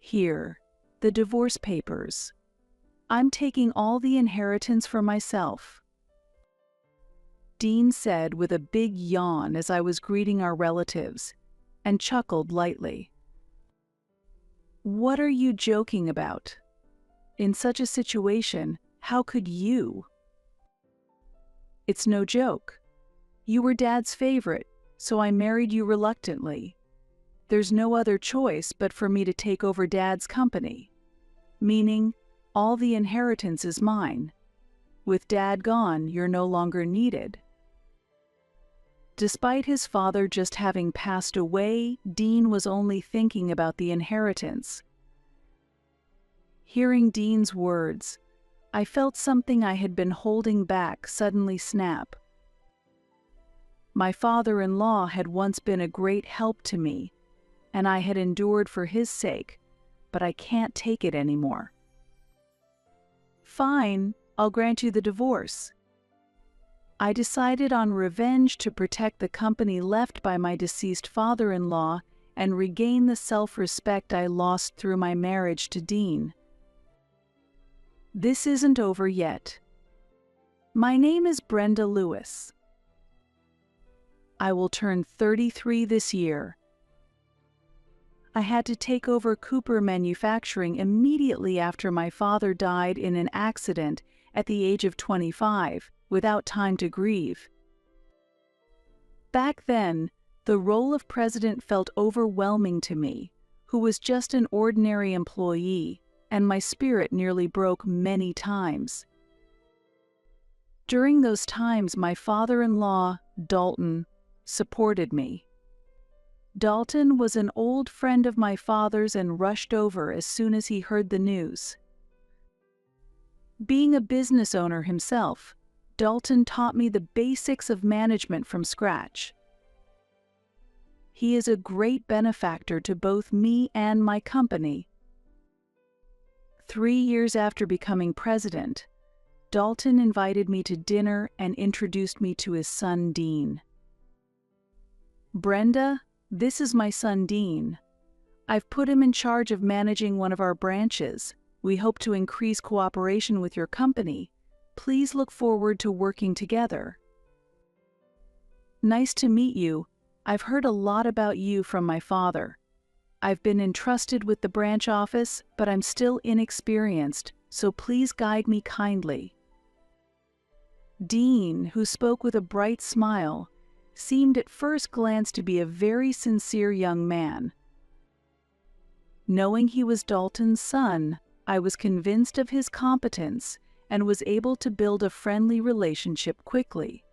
Here, the divorce papers. I'm taking all the inheritance for myself." Dean said with a big yawn as I was greeting our relatives, and chuckled lightly. "What are you joking about? In such a situation, how could you?" "It's no joke. You were Dad's favorite, so I married you reluctantly. There's no other choice but for me to take over Dad's company. Meaning, all the inheritance is mine. With Dad gone, you're no longer needed." Despite his father just having passed away, Dean was only thinking about the inheritance. Hearing Dean's words, I felt something I had been holding back suddenly snap. My father-in-law had once been a great help to me, and I had endured for his sake, but I can't take it anymore. "Fine, I'll grant you the divorce." I decided on revenge to protect the company left by my deceased father-in-law and regain the self-respect I lost through my marriage to Dean. This isn't over yet. My name is Brenda Lewis. I will turn 33 this year. I had to take over Cooper Manufacturing immediately after my father died in an accident at the age of 25, without time to grieve. Back then, the role of president felt overwhelming to me, who was just an ordinary employee, and my spirit nearly broke many times. During those times, my father-in-law, Dalton, supported me. Dalton was an old friend of my father's and rushed over as soon as he heard the news. Being a business owner himself, Dalton taught me the basics of management from scratch. He is a great benefactor to both me and my company. 3 years after becoming president, Dalton invited me to dinner and introduced me to his son Dean. "Brenda, this is my son Dean. I've put him in charge of managing one of our branches. We hope to increase cooperation with your company. Please look forward to working together." "Nice to meet you. I've heard a lot about you from my father. I've been entrusted with the branch office, but I'm still inexperienced, so please guide me kindly." Dean, who spoke with a bright smile, seemed at first glance to be a very sincere young man. Knowing he was Dalton's son, I was convinced of his competence and was able to build a friendly relationship quickly.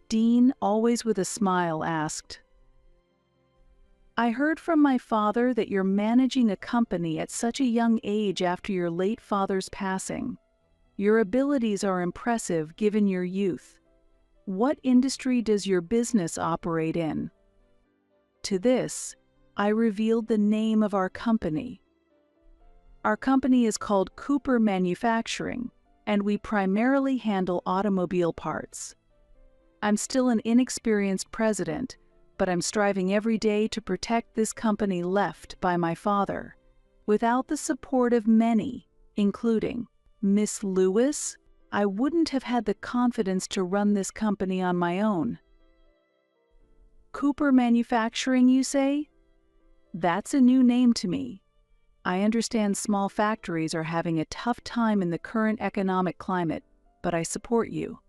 Dean, always with a smile, asked, "I heard from my father that you're managing a company at such a young age after your late father's passing. Your abilities are impressive given your youth. What industry does your business operate in?" To this, I revealed the name of our company. Our company is called Cooper Manufacturing, and we primarily handle automobile parts. I'm still an inexperienced president, but I'm striving every day to protect this company left by my father. Without the support of many, including Miss Lewis, I wouldn't have had the confidence to run this company on my own. Cooper Manufacturing, you say? That's a new name to me. I understand small factories are having a tough time in the current economic climate, but I support you.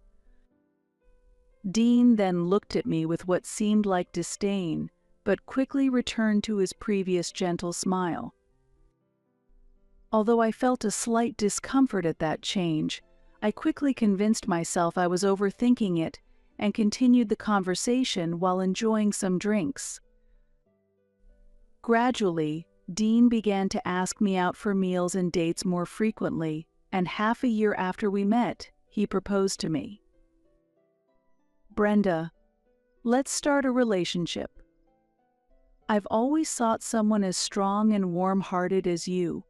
Dean then looked at me with what seemed like disdain, but quickly returned to his previous gentle smile. Although I felt a slight discomfort at that change, I quickly convinced myself I was overthinking it and continued the conversation while enjoying some drinks. Gradually, Dean began to ask me out for meals and dates more frequently, and half a year after we met, he proposed to me. "Brenda, let's start a relationship. I've always sought someone as strong and warm-hearted as you."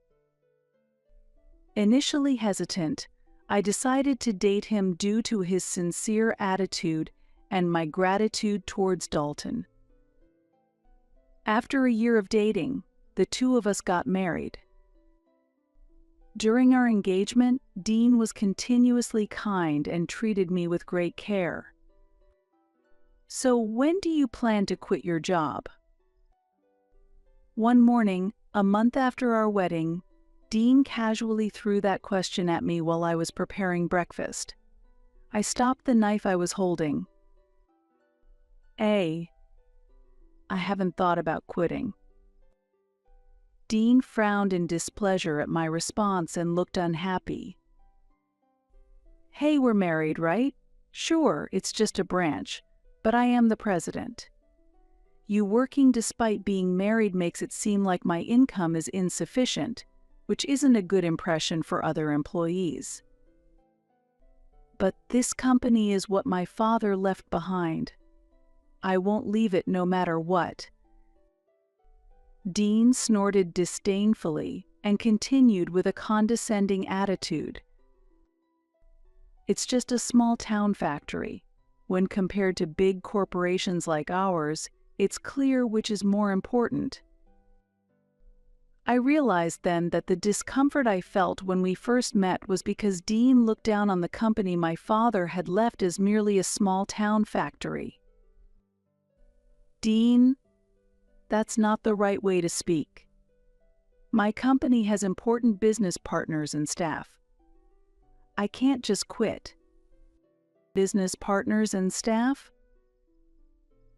Initially hesitant, I decided to date him due to his sincere attitude and my gratitude towards Dalton. After a year of dating, the two of us got married. During our engagement, Dean was continuously kind and treated me with great care. So when do you plan to quit your job? One morning, a month after our wedding, Dean casually threw that question at me while I was preparing breakfast. I stopped the knife I was holding. I haven't thought about quitting. Dean frowned in displeasure at my response and looked unhappy. Hey, we're married, right? Sure, it's just a branch, but I am the president. You working despite being married makes it seem like my income is insufficient, which isn't a good impression for other employees. But this company is what my father left behind. I won't leave it no matter what. Dean snorted disdainfully and continued with a condescending attitude. It's just a small town factory. When compared to big corporations like ours, it's clear which is more important. I realized then that the discomfort I felt when we first met was because Dean looked down on the company my father had left as merely a small town factory. Dean, that's not the right way to speak. My company has important business partners and staff. I can't just quit. Business partners and staff?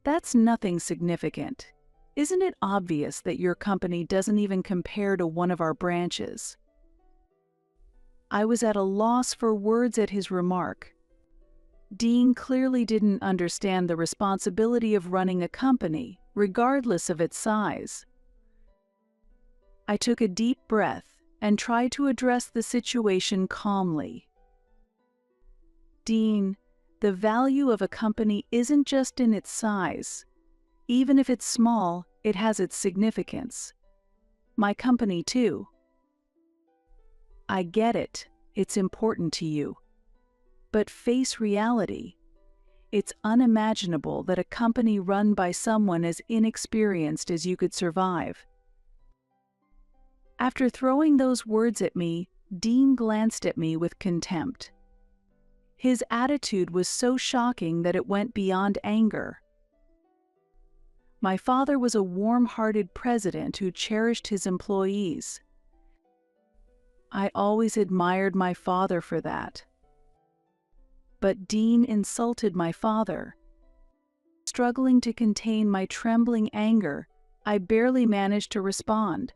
That's nothing significant. Isn't it obvious that your company doesn't even compare to one of our branches? I was at a loss for words at his remark. Dean clearly didn't understand the responsibility of running a company, regardless of its size. I took a deep breath and tried to address the situation calmly. Dean, the value of a company isn't just in its size. Even if it's small, it has its significance. My company, too. I get it. It's important to you. But face reality. It's unimaginable that a company run by someone as inexperienced as you could survive. After throwing those words at me, Dean glanced at me with contempt. His attitude was so shocking that it went beyond anger. My father was a warm-hearted president who cherished his employees. I always admired my father for that. But Dean insulted my father. Struggling to contain my trembling anger, I barely managed to respond.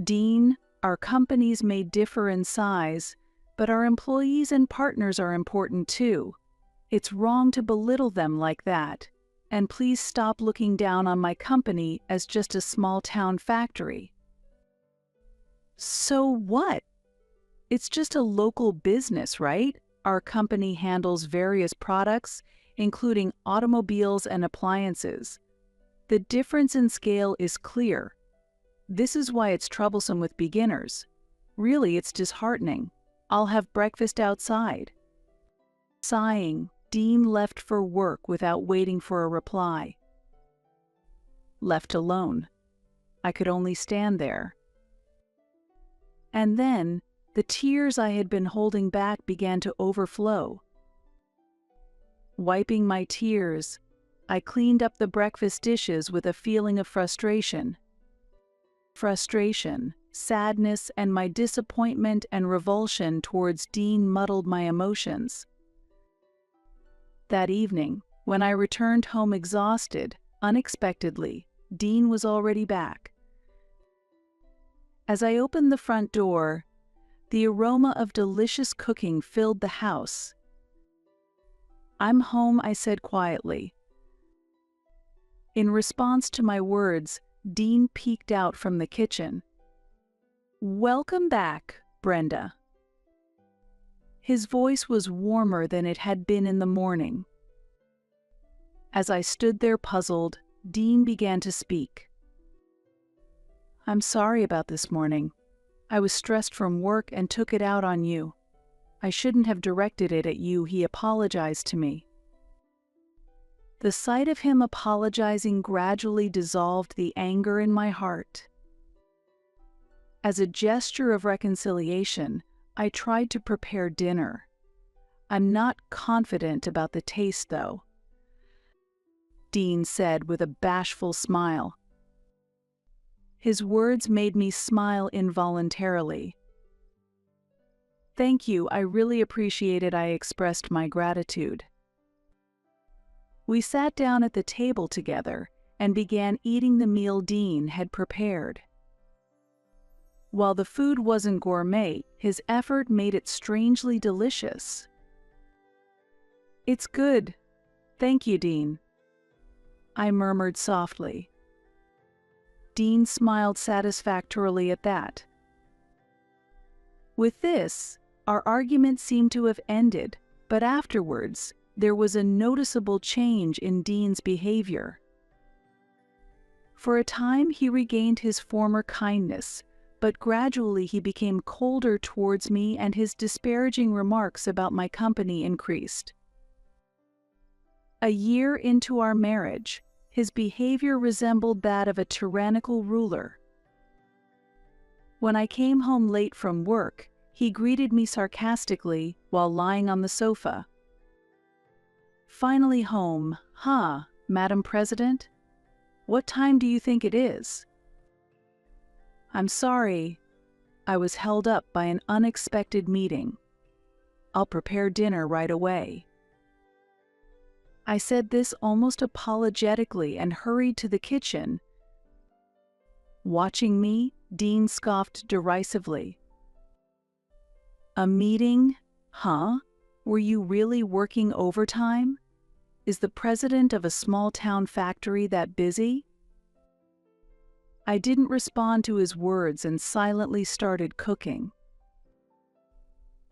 Dean, our companies may differ in size, but our employees and partners are important too. It's wrong to belittle them like that, and please stop looking down on my company as just a small-town factory. So what? It's just a local business, right? Our company handles various products, including automobiles and appliances. The difference in scale is clear. This is why it's troublesome with beginners. Really, it's disheartening. I'll have breakfast outside. Sighing, Dean left for work without waiting for a reply. Left alone, I could only stand there. And then, the tears I had been holding back began to overflow. Wiping my tears, I cleaned up the breakfast dishes with a feeling of frustration. Frustration, sadness, and my disappointment and revulsion towards Dean muddled my emotions. That evening, when I returned home exhausted, unexpectedly, Dean was already back. As I opened the front door, the aroma of delicious cooking filled the house. "I'm home," I said quietly. In response to my words, Dean peeked out from the kitchen. "Welcome back, Brenda." His voice was warmer than it had been in the morning. As I stood there puzzled, Dean began to speak. "I'm sorry about this morning. I was stressed from work and took it out on you. I shouldn't have directed it at you," he apologized to me. The sight of him apologizing gradually dissolved the anger in my heart. As a gesture of reconciliation, I tried to prepare dinner. I'm not confident about the taste, though, Dean said with a bashful smile. His words made me smile involuntarily. Thank you, I really appreciate it, I expressed my gratitude. We sat down at the table together and began eating the meal Dean had prepared. While the food wasn't gourmet, his effort made it strangely delicious. It's good. Thank you, Dean, I murmured softly. Dean smiled satisfactorily at that. With this, our argument seemed to have ended, but afterwards, there was a noticeable change in Dean's behavior. For a time, he regained his former kindness, but gradually he became colder towards me and his disparaging remarks about my company increased. A year into our marriage, his behavior resembled that of a tyrannical ruler. When I came home late from work, he greeted me sarcastically while lying on the sofa. Finally home, huh, Madam President? What time do you think it is? I'm sorry, I was held up by an unexpected meeting. I'll prepare dinner right away. I said this almost apologetically and hurried to the kitchen. Watching me, Dean scoffed derisively. A meeting? Huh? Were you really working overtime? Is the president of a small-town factory that busy? I didn't respond to his words and silently started cooking.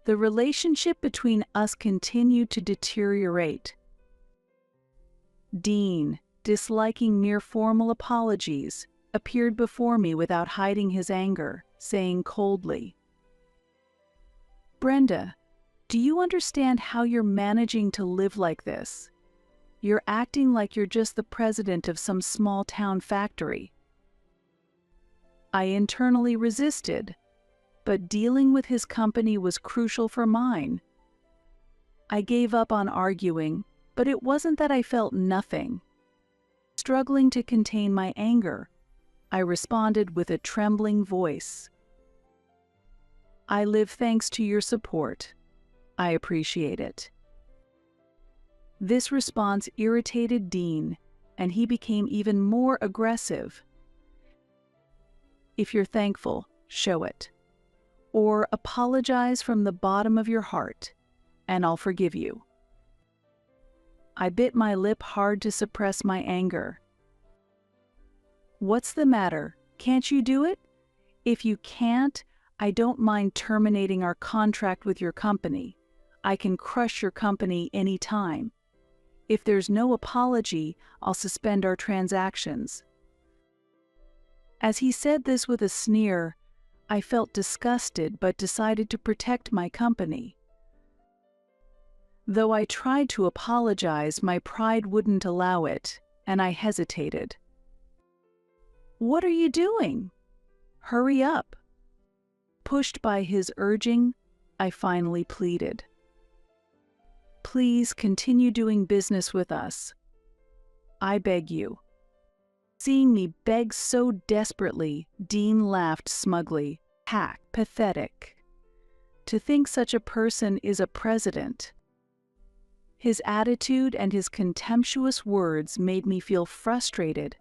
The relationship between us continued to deteriorate. Dean, disliking mere formal apologies, appeared before me without hiding his anger, saying coldly, "Brenda, do you understand how you're managing to live like this? You're acting like you're just the president of some small-town factory." I internally resisted, but dealing with his company was crucial for mine. I gave up on arguing, but it wasn't that I felt nothing. Struggling to contain my anger, I responded with a trembling voice. I live thanks to your support. I appreciate it. This response irritated Dean, and he became even more aggressive. If you're thankful, show it. Or apologize from the bottom of your heart, and I'll forgive you. I bit my lip hard to suppress my anger. What's the matter? Can't you do it? If you can't, I don't mind terminating our contract with your company. I can crush your company any time. If there's no apology, I'll suspend our transactions. As he said this with a sneer, I felt disgusted but decided to protect my company. Though I tried to apologize, my pride wouldn't allow it, and I hesitated. What are you doing? Hurry up. Pushed by his urging, I finally pleaded. Please continue doing business with us. I beg you. Seeing me beg so desperately, Dean laughed smugly. Hack, pathetic. To think such a person is a president. His attitude and his contemptuous words made me feel frustrated,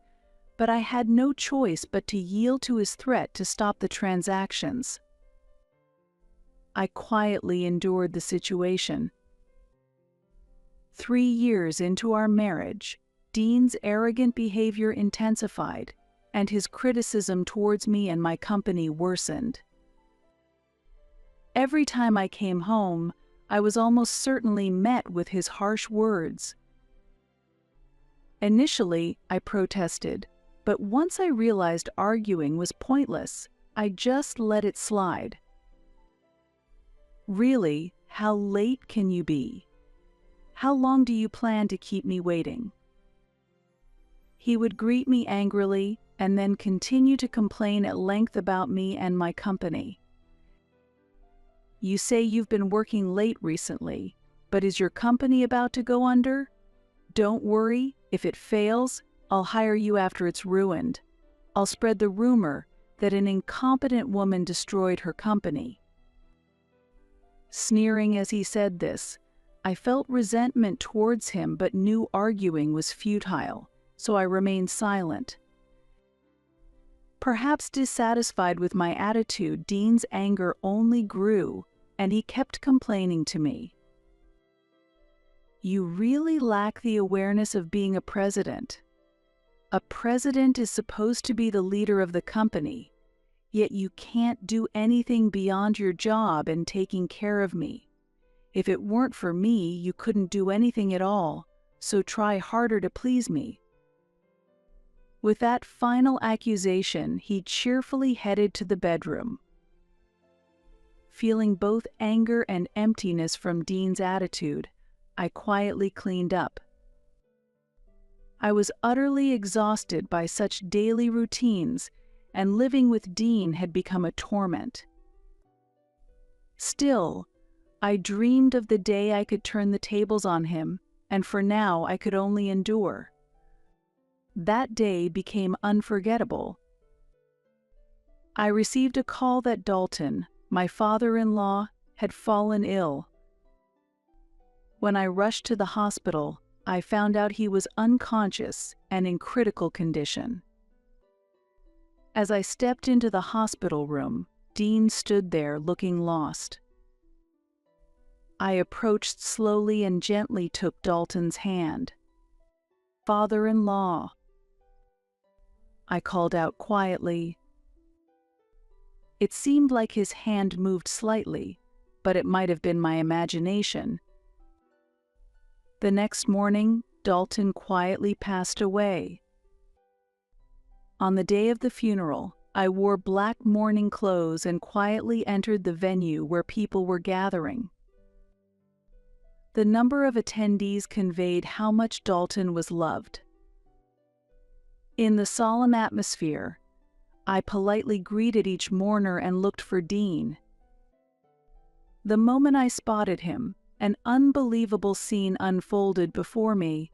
but I had no choice but to yield to his threat to stop the transactions. I quietly endured the situation. 3 years into our marriage, Dean's arrogant behavior intensified, and his criticism towards me and my company worsened. Every time I came home, I was almost certainly met with his harsh words. Initially, I protested, but once I realized arguing was pointless, I just let it slide. Really, how late can you be? How long do you plan to keep me waiting? He would greet me angrily, and then continue to complain at length about me and my company. You say you've been working late recently, but is your company about to go under? Don't worry, if it fails, I'll hire you after it's ruined. I'll spread the rumor that an incompetent woman destroyed her company. Sneering as he said this, I felt resentment towards him but knew arguing was futile, so I remained silent. Perhaps dissatisfied with my attitude, Dean's anger only grew, and he kept complaining to me. You really lack the awareness of being a president. A president is supposed to be the leader of the company, yet you can't do anything beyond your job and taking care of me. If it weren't for me, you couldn't do anything at all, so try harder to please me. With that final accusation, he cheerfully headed to the bedroom. Feeling both anger and emptiness from Dean's attitude, I quietly cleaned up. I was utterly exhausted by such daily routines, and living with Dean had become a torment. Still, I dreamed of the day I could turn the tables on him, and for now I could only endure. That day became unforgettable. I received a call that Dalton, my father-in-law, had fallen ill. When I rushed to the hospital, I found out he was unconscious and in critical condition. As I stepped into the hospital room, Dean stood there looking lost. I approached slowly and gently took Dalton's hand. "Father-in-law," I called out quietly. It seemed like his hand moved slightly, but it might have been my imagination. The next morning, Dalton quietly passed away. On the day of the funeral, I wore black mourning clothes and quietly entered the venue where people were gathering. The number of attendees conveyed how much Dalton was loved. In the solemn atmosphere, I politely greeted each mourner and looked for Dean. The moment I spotted him, an unbelievable scene unfolded before me.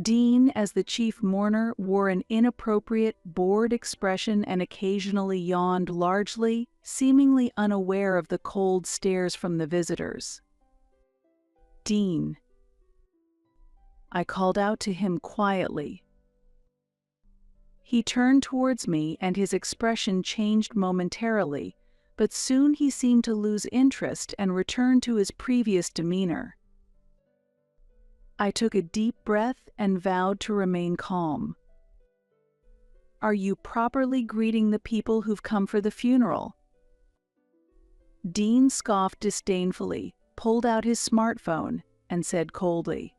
Dean, as the chief mourner, wore an inappropriate, bored expression and occasionally yawned largely, seemingly unaware of the cold stares from the visitors. "Dean," I called out to him quietly. He turned towards me and his expression changed momentarily, but soon he seemed to lose interest and return to his previous demeanor. I took a deep breath and vowed to remain calm. "Are you properly greeting the people who've come for the funeral?" Dean scoffed disdainfully, pulled out his smartphone, and said coldly,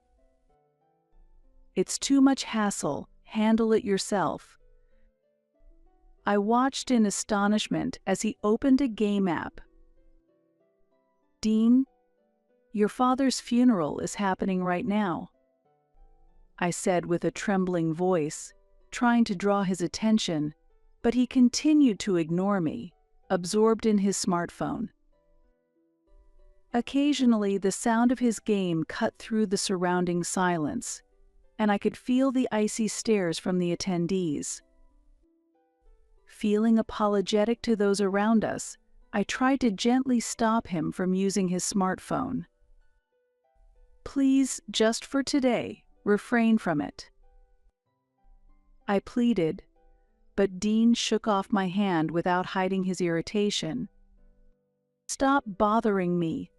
"It's too much hassle, handle it yourself." I watched in astonishment as he opened a game app. "Dean, your father's funeral is happening right now," I said with a trembling voice, trying to draw his attention, but he continued to ignore me, absorbed in his smartphone. Occasionally, the sound of his game cut through the surrounding silence, and I could feel the icy stares from the attendees. Feeling apologetic to those around us, I tried to gently stop him from using his smartphone. "Please, just for today, refrain from it," I pleaded, but Dean shook off my hand without hiding his irritation. "Stop bothering me.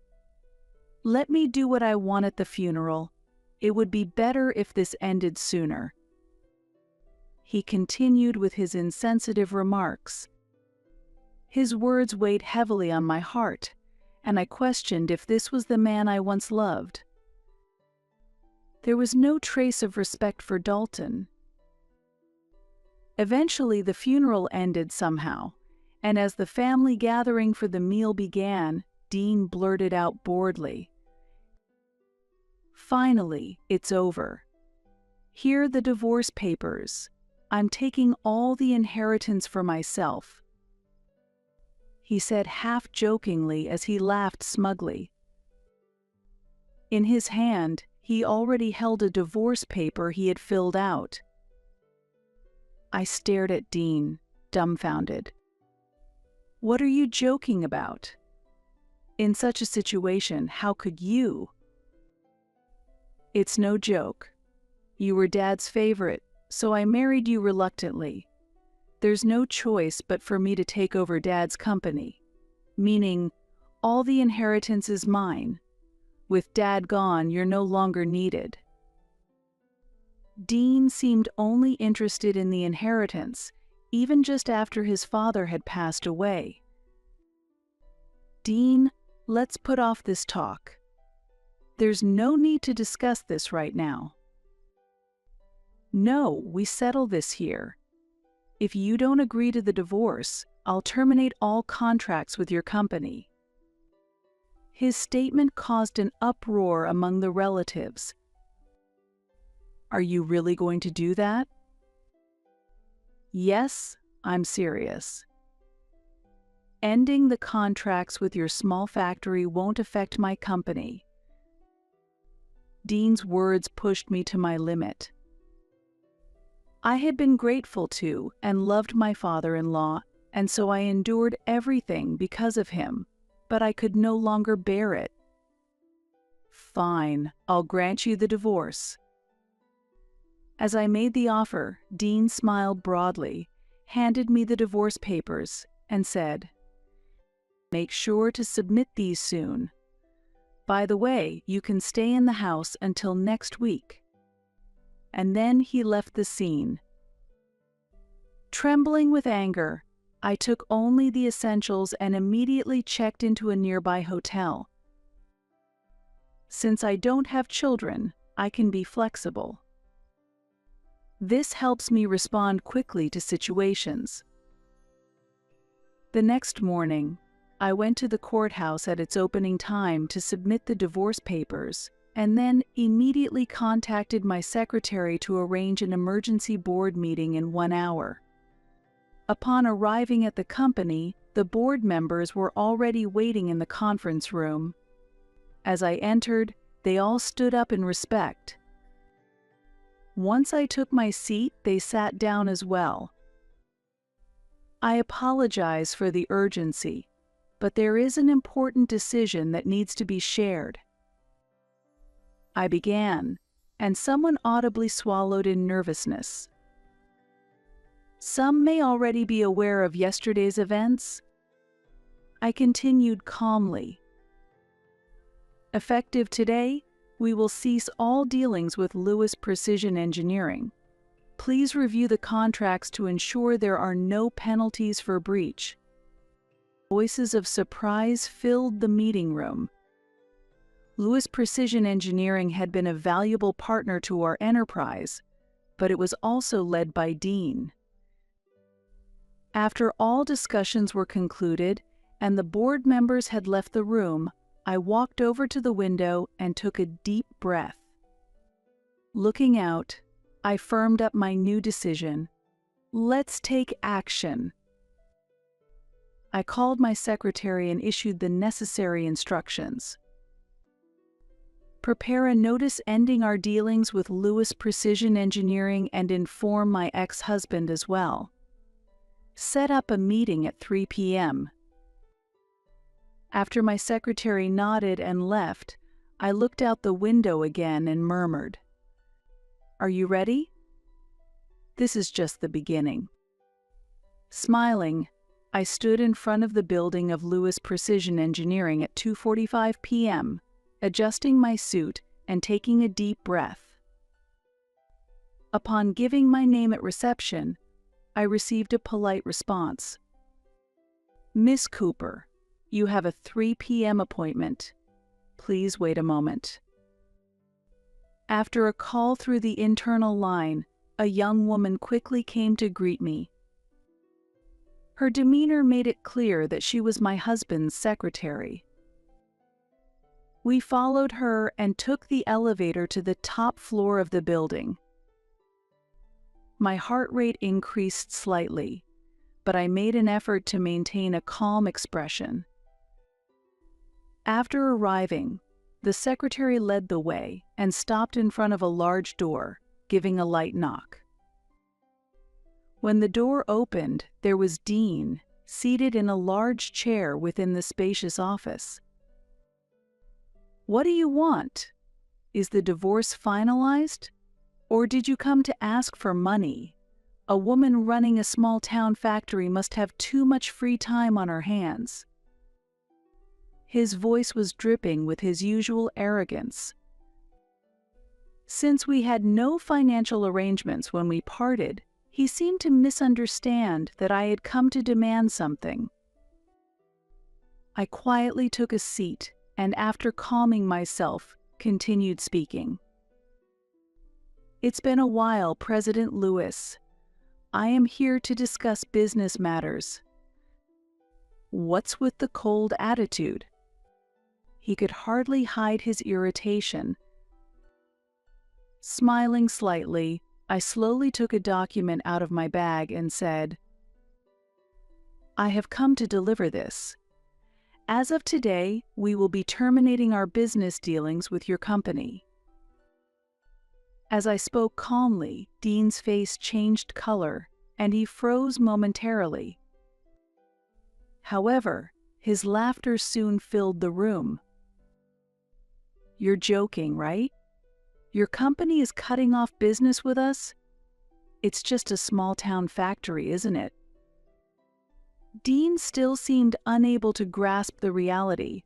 Let me do what I want at the funeral. It would be better if this ended sooner." He continued with his insensitive remarks. His words weighed heavily on my heart, and I questioned if this was the man I once loved. There was no trace of respect for Dalton. Eventually, the funeral ended somehow, and as the family gathering for the meal began, Dean blurted out boredly, "Finally, it's over. Here are the divorce papers. I'm taking all the inheritance for myself," he said half-jokingly as he laughed smugly. In his hand, he already held a divorce paper he had filled out. I stared at Dean, dumbfounded. "What are you joking about? In such a situation, how could you?" "It's no joke. You were Dad's favorite, so I married you reluctantly. There's no choice but for me to take over Dad's company, meaning all the inheritance is mine. With Dad gone, you're no longer needed." Dean seemed only interested in the inheritance, even just after his father had passed away. "Dean, let's put off this talk. There's no need to discuss this right now." "No, we settle this here. If you don't agree to the divorce, I'll terminate all contracts with your company." His statement caused an uproar among the relatives. "Are you really going to do that?" "Yes, I'm serious. Ending the contracts with your small factory won't affect my company." Dean's words pushed me to my limit. I had been grateful to and loved my father-in-law, and so I endured everything because of him, but I could no longer bear it. "Fine, I'll grant you the divorce." As I made the offer, Dean smiled broadly, handed me the divorce papers, and said, "Make sure to submit these soon. By the way, you can stay in the house until next week." And then he left the scene. Trembling with anger, I took only the essentials and immediately checked into a nearby hotel. Since I don't have children, I can be flexible. This helps me respond quickly to situations. The next morning, I went to the courthouse at its opening time to submit the divorce papers, and then immediately contacted my secretary to arrange an emergency board meeting in 1 hour. Upon arriving at the company, the board members were already waiting in the conference room. As I entered, they all stood up in respect. Once I took my seat, they sat down as well. I apologize for the urgency, but there is an important decision that needs to be shared. I began, and someone audibly swallowed in nervousness. Some may already be aware of yesterday's events. I continued calmly. Effective today, we will cease all dealings with Lewis Precision Engineering. Please review the contracts to ensure there are no penalties for breach. Voices of surprise filled the meeting room. Lewis Precision Engineering had been a valuable partner to our enterprise, but it was also led by Dean. After all discussions were concluded and the board members had left the room, I walked over to the window and took a deep breath. Looking out, I firmed up my new decision. Let's take action. I called my secretary and issued the necessary instructions. Prepare a notice ending our dealings with Lewis Precision Engineering and inform my ex-husband as well. Set up a meeting at 3 p.m. After my secretary nodded and left, I looked out the window again and murmured, "Are you ready? This is just the beginning." Smiling, I stood in front of the building of Lewis Precision Engineering at 2:45 p.m., adjusting my suit and taking a deep breath. Upon giving my name at reception, I received a polite response. "Miss Cooper, you have a 3 p.m. appointment. Please wait a moment." After a call through the internal line, a young woman quickly came to greet me. Her demeanor made it clear that she was my husband's secretary. We followed her and took the elevator to the top floor of the building. My heart rate increased slightly, but I made an effort to maintain a calm expression. After arriving, the secretary led the way and stopped in front of a large door, giving a light knock. When the door opened, there was Dean, seated in a large chair within the spacious office. "What do you want? Is the divorce finalized? Or did you come to ask for money? A woman running a small-town factory must have too much free time on her hands." His voice was dripping with his usual arrogance. Since we had no financial arrangements when we parted, he seemed to misunderstand that I had come to demand something. I quietly took a seat and, after calming myself, continued speaking. "It's been a while, President Lewis. I am here to discuss business matters." What's with the cold attitude? He could hardly hide his irritation. Smiling slightly, I slowly took a document out of my bag and said, "I have come to deliver this. As of today, we will be terminating our business dealings with your company." As I spoke calmly, Dean's face changed color, and he froze momentarily. However, his laughter soon filled the room. "You're joking, right? Your company is cutting off business with us? It's just a small-town factory, isn't it?" Dean still seemed unable to grasp the reality.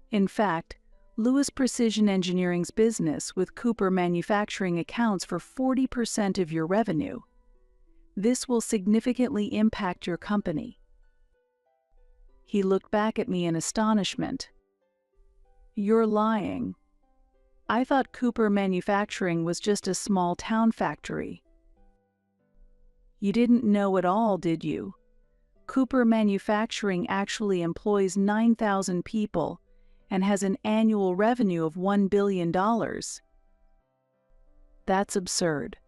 In fact, Lewis Precision Engineering's business with Cooper Manufacturing accounts for 40% of your revenue. This will significantly impact your company. He looked back at me in astonishment. "You're lying. I thought Cooper Manufacturing was just a small-town factory." "You didn't know at all, did you? Cooper Manufacturing actually employs 9,000 people and has an annual revenue of $1 billion. That's absurd."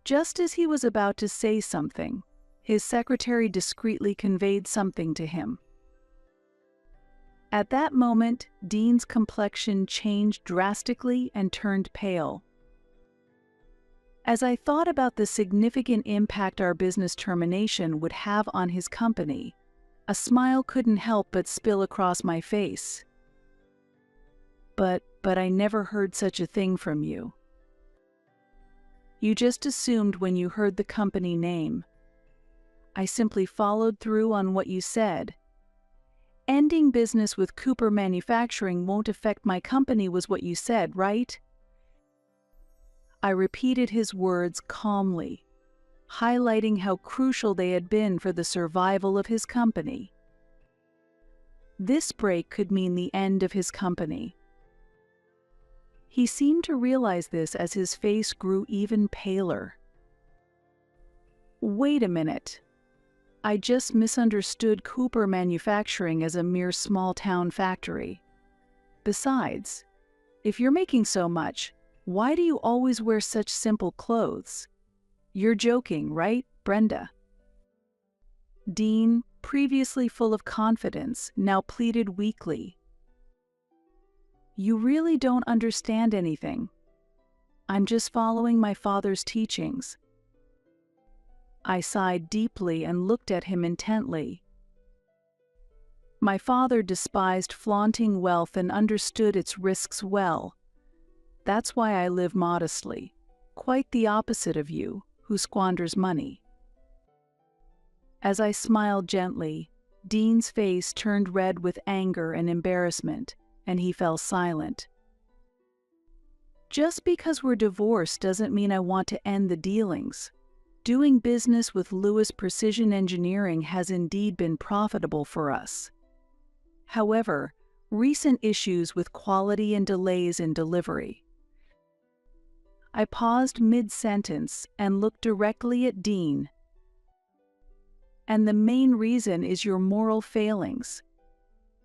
Just as he was about to say something, his secretary discreetly conveyed something to him. At that moment, Dean's complexion changed drastically and turned pale. As I thought about the significant impact our business termination would have on his company, a smile couldn't help but spill across my face. But I never heard such a thing from you. You just assumed when you heard the company name. I simply followed through on what you said. Ending business with Cooper Manufacturing won't affect my company was what you said, right? I repeated his words calmly, highlighting how crucial they had been for the survival of his company. This break could mean the end of his company. He seemed to realize this as his face grew even paler. "Wait a minute. I just misunderstood Cooper Manufacturing as a mere small-town factory. Besides, if you're making so much, why do you always wear such simple clothes? You're joking, right, Brenda?" Dean, previously full of confidence, now pleaded weakly. "You really don't understand anything. I'm just following my father's teachings." I sighed deeply and looked at him intently. My father despised flaunting wealth and understood its risks well. That's why I live modestly, quite the opposite of you, who squanders money. As I smiled gently, Dean's face turned red with anger and embarrassment, and he fell silent. Just because we're divorced doesn't mean I want to end the dealings. Doing business with Lewis Precision Engineering has indeed been profitable for us. However, recent issues with quality and delays in delivery. I paused mid-sentence and looked directly at Dean. "And the main reason is your moral failings.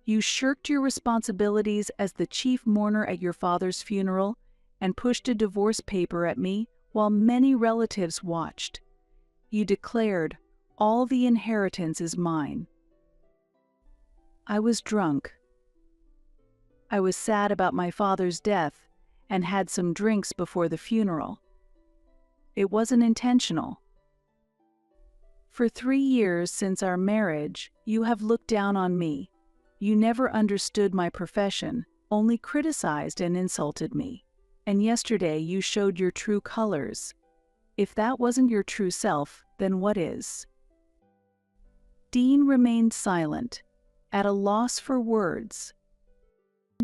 You shirked your responsibilities as the chief mourner at your father's funeral and pushed a divorce paper at me while many relatives watched. You declared, "All the inheritance is mine." I was drunk. I was sad about my father's death and had some drinks before the funeral. It wasn't intentional. For 3 years since our marriage, you have looked down on me. You never understood my profession, only criticized and insulted me. And yesterday you showed your true colors. If that wasn't your true self, then what is? Dean remained silent, at a loss for words.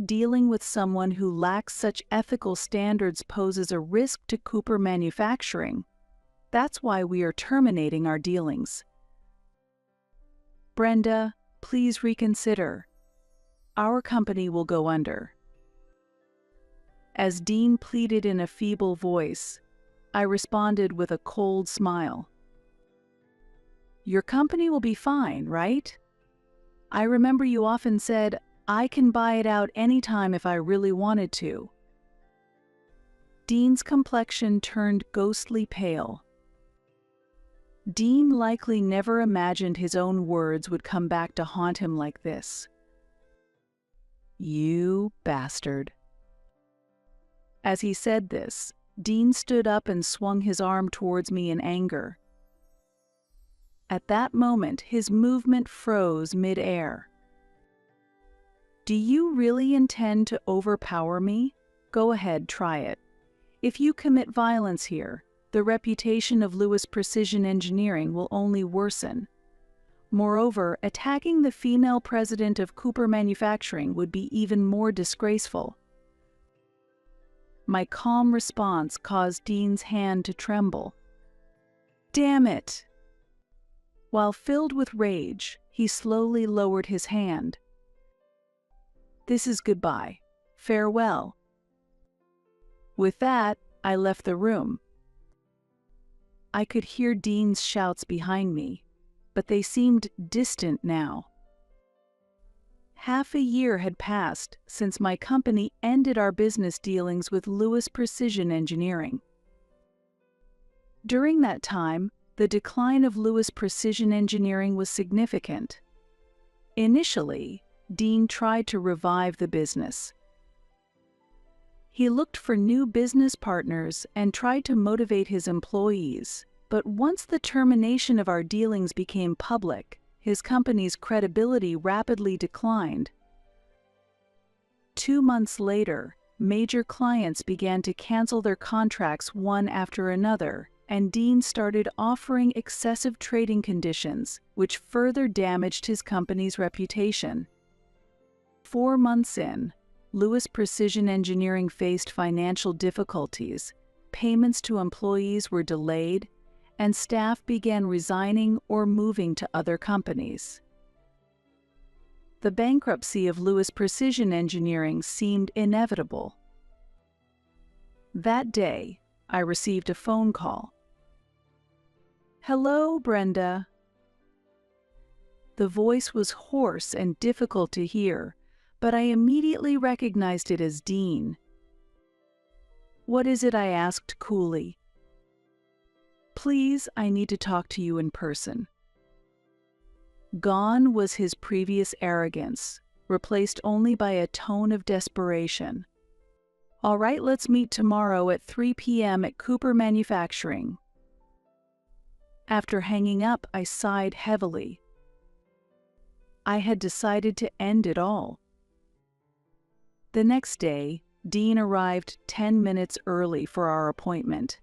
Dealing with someone who lacks such ethical standards poses a risk to Cooper Manufacturing. That's why we are terminating our dealings. Brenda, please reconsider. Our company will go under. As Dean pleaded in a feeble voice, I responded with a cold smile. Your company will be fine, right? I remember you often said, I can buy it out anytime if I really wanted to. Dean's complexion turned ghostly pale. Dean likely never imagined his own words would come back to haunt him like this. You bastard. As he said this, Dean stood up and swung his arm towards me in anger. At that moment, his movement froze mid-air. Do you really intend to overpower me? Go ahead, try it. If you commit violence here, the reputation of Lewis Precision Engineering will only worsen. Moreover, attacking the female president of Cooper Manufacturing would be even more disgraceful. My calm response caused Dean's hand to tremble. Damn it! While filled with rage, he slowly lowered his hand. This is goodbye. Farewell. With that, I left the room. I could hear Dean's shouts behind me, but they seemed distant now. Half a year had passed since my company ended our business dealings with Lewis Precision Engineering. During that time, the decline of Lewis Precision Engineering was significant. Initially, Dean tried to revive the business. He looked for new business partners and tried to motivate his employees, but once the termination of our dealings became public, his company's credibility rapidly declined. 2 months later, major clients began to cancel their contracts one after another, and Dean started offering excessive trading conditions, which further damaged his company's reputation. 4 months in, Lewis Precision Engineering faced financial difficulties, payments to employees were delayed, and staff began resigning or moving to other companies. The bankruptcy of Lewis Precision Engineering seemed inevitable. That day, I received a phone call. Hello, Brenda. The voice was hoarse and difficult to hear, but I immediately recognized it as Dean. What is it? I asked coolly. Please, I need to talk to you in person. Gone was his previous arrogance, replaced only by a tone of desperation. All right, let's meet tomorrow at 3 p.m. at Cooper Manufacturing. After hanging up, I sighed heavily. I had decided to end it all. The next day, Dean arrived 10 minutes early for our appointment.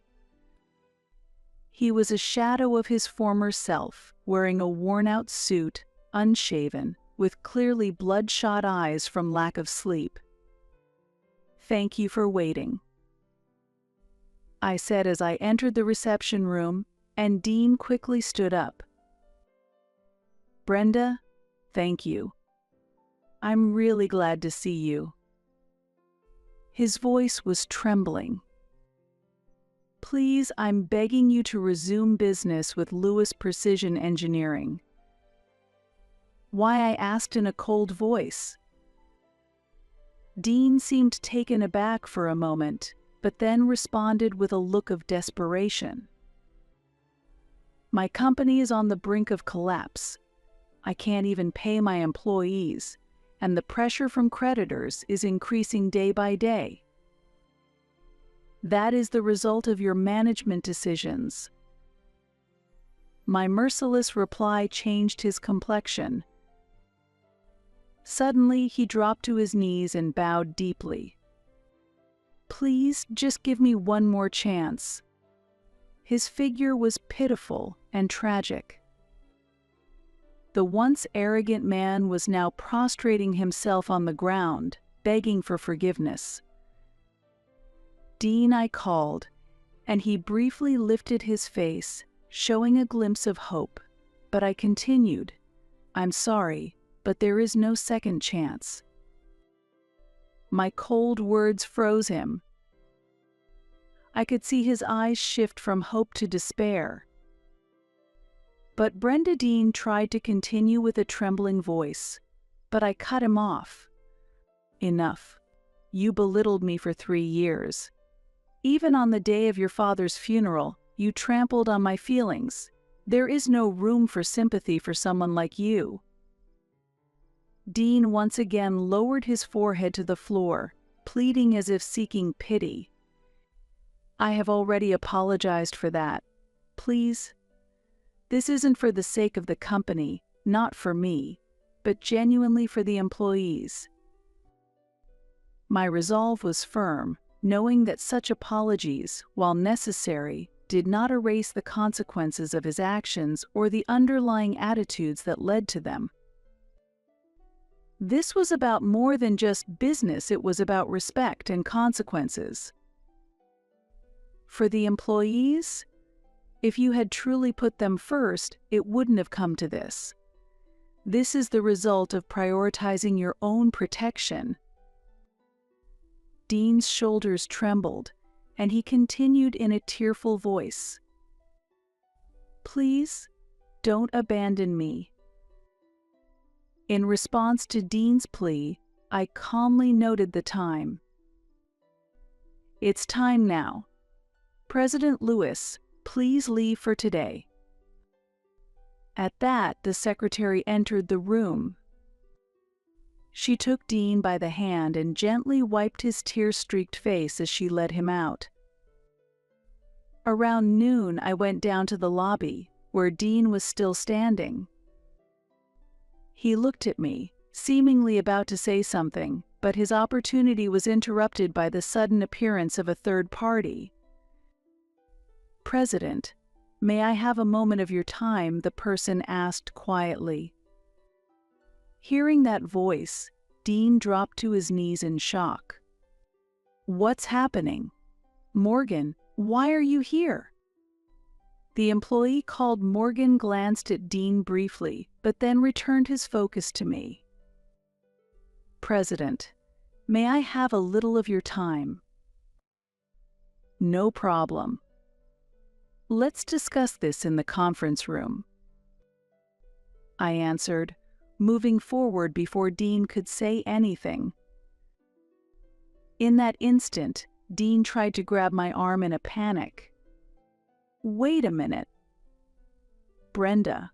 He was a shadow of his former self, wearing a worn-out suit, unshaven, with clearly bloodshot eyes from lack of sleep. Thank you for waiting, I said as I entered the reception room, and Dean quickly stood up. Brenda, thank you. I'm really glad to see you. His voice was trembling. Please, I'm begging you to resume business with Lewis Precision Engineering. Why? I asked in a cold voice. Dean seemed taken aback for a moment, but then responded with a look of desperation. My company is on the brink of collapse. I can't even pay my employees, and the pressure from creditors is increasing day by day. That is the result of your management decisions. My merciless reply changed his complexion. Suddenly, he dropped to his knees and bowed deeply. Please, just give me one more chance. His figure was pitiful and tragic. The once arrogant man was now prostrating himself on the ground, begging for forgiveness. Dean, I called, and he briefly lifted his face, showing a glimpse of hope, but I continued, I'm sorry, but there is no second chance. My cold words froze him. I could see his eyes shift from hope to despair. But Brenda Dean tried to continue with a trembling voice, but I cut him off. Enough. You belittled me for 3 years. Even on the day of your father's funeral, you trampled on my feelings. There is no room for sympathy for someone like you. Dean once again lowered his forehead to the floor, pleading as if seeking pity. I have already apologized for that. Please. This isn't for the sake of the company, not for me, but genuinely for the employees. My resolve was firm, knowing that such apologies, while necessary, did not erase the consequences of his actions or the underlying attitudes that led to them. This was about more than just business, it was about respect and consequences. For the employees, if you had truly put them first, it wouldn't have come to this. This is the result of prioritizing your own protection. Dean's shoulders trembled, and he continued in a tearful voice. Please, don't abandon me. In response to Dean's plea, I calmly noted the time. It's time now. President Lewis, please leave for today. At that, the secretary entered the room. She took Dean by the hand and gently wiped his tear-streaked face as she led him out. Around noon, I went down to the lobby, where Dean was still standing. He looked at me, seemingly about to say something, but his opportunity was interrupted by the sudden appearance of a third party. President, may I have a moment of your time? The person asked quietly. Hearing that voice, Dean dropped to his knees in shock. What's happening? Morgan, why are you here? The employee called Morgan glanced at Dean briefly, but then returned his focus to me. President, may I have a little of your time? No problem. Let's discuss this in the conference room. I answered, moving forward before Dean could say anything. In that instant, Dean tried to grab my arm in a panic. Wait a minute. Brenda.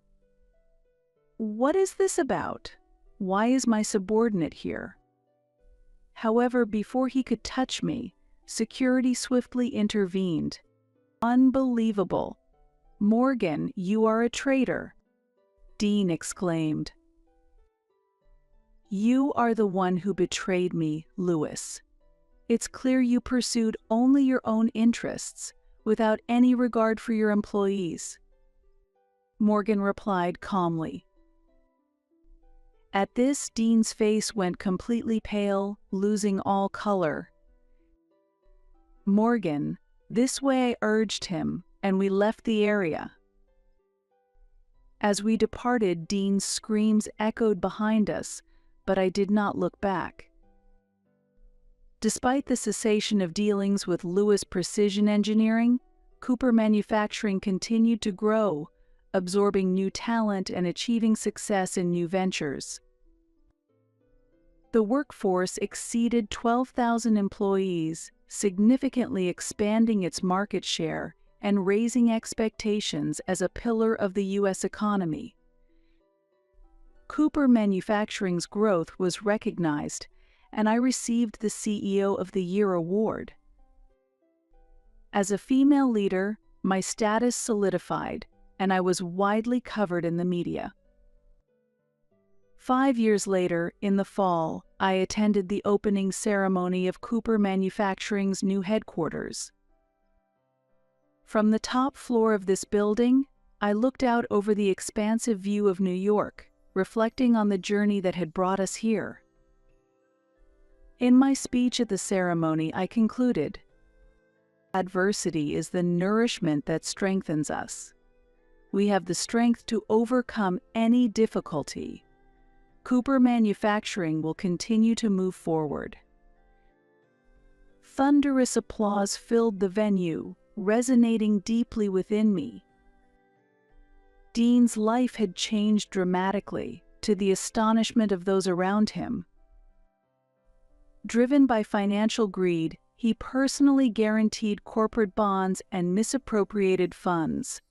What is this about? Why is my subordinate here? However, before he could touch me, security swiftly intervened. Unbelievable. Morgan, you are a traitor. Dean exclaimed. You are the one who betrayed me, Lewis. It's clear you pursued only your own interests, without any regard for your employees. Morgan replied calmly. At this, Dean's face went completely pale, losing all color. Morgan, this way, I urged him, and we left the area. As we departed, Dean's screams echoed behind us, but I did not look back. Despite the cessation of dealings with Lewis Precision Engineering, Cooper Manufacturing continued to grow, absorbing new talent and achieving success in new ventures. The workforce exceeded 12,000 employees, significantly expanding its market share and raising expectations as a pillar of the U.S. economy. Cooper Manufacturing's growth was recognized, and I received the CEO of the Year award. As a female leader, my status solidified, and I was widely covered in the media. 5 years later, in the fall, I attended the opening ceremony of Cooper Manufacturing's new headquarters. From the top floor of this building, I looked out over the expansive view of New York, reflecting on the journey that had brought us here. In my speech at the ceremony, I concluded, "Adversity is the nourishment that strengthens us. We have the strength to overcome any difficulty. Cooper Manufacturing will continue to move forward." Thunderous applause filled the venue, resonating deeply within me. Dean's life had changed dramatically, to the astonishment of those around him. Driven by financial greed, he personally guaranteed corporate bonds and misappropriated funds.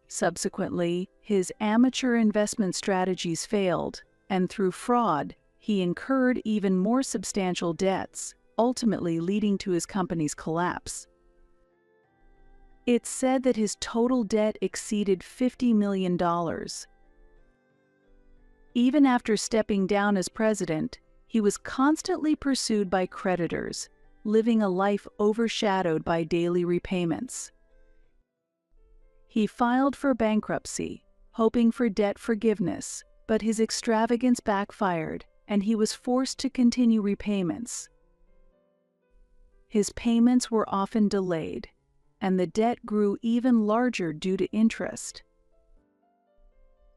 Subsequently, his amateur investment strategies failed, and through fraud, he incurred even more substantial debts, ultimately leading to his company's collapse. It's said that his total debt exceeded $50 million. Even after stepping down as president, he was constantly pursued by creditors, living a life overshadowed by daily repayments. He filed for bankruptcy, hoping for debt forgiveness, but his extravagance backfired, and he was forced to continue repayments. His payments were often delayed, and the debt grew even larger due to interest.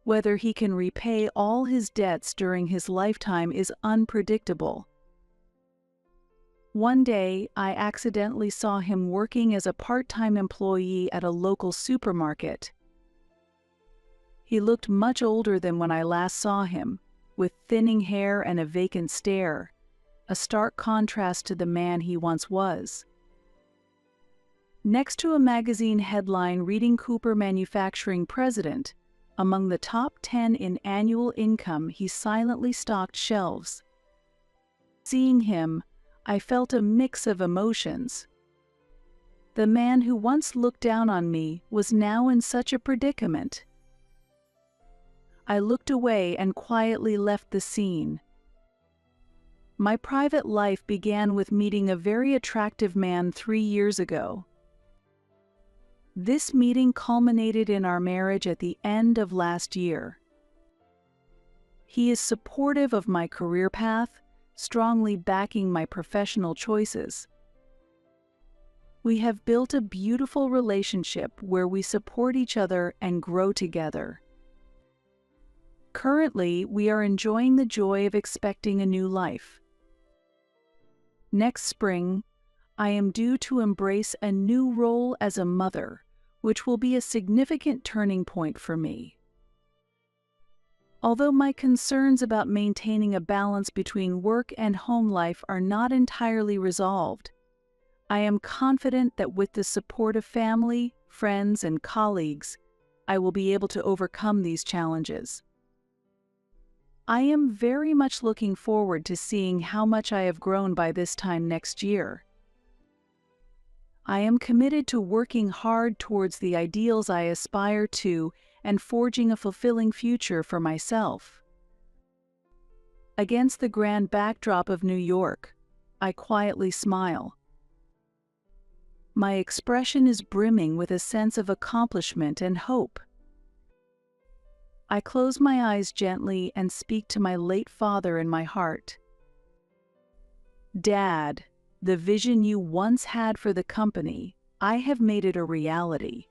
Whether he can repay all his debts during his lifetime is unpredictable. One day, I accidentally saw him working as a part-time employee at a local supermarket. He looked much older than when I last saw him, with thinning hair and a vacant stare, a stark contrast to the man he once was. Next to a magazine headline reading Cooper Manufacturing President, among the top 10 in annual income, he silently stocked shelves. Seeing him, I felt a mix of emotions. The man who once looked down on me was now in such a predicament. I looked away and quietly left the scene. My private life began with meeting a very attractive man 3 years ago. This meeting culminated in our marriage at the end of last year. He is supportive of my career path, strongly backing my professional choices. We have built a beautiful relationship where we support each other and grow together. Currently, we are enjoying the joy of expecting a new life. Next spring, I am due to embrace a new role as a mother, which will be a significant turning point for me. Although my concerns about maintaining a balance between work and home life are not entirely resolved, I am confident that with the support of family, friends, and colleagues, I will be able to overcome these challenges. I am very much looking forward to seeing how much I have grown by this time next year. I am committed to working hard towards the ideals I aspire to and forging a fulfilling future for myself. Against the grand backdrop of New York, I quietly smile. My expression is brimming with a sense of accomplishment and hope. I close my eyes gently and speak to my late father in my heart. Dad, the vision you once had for the company, I have made it a reality.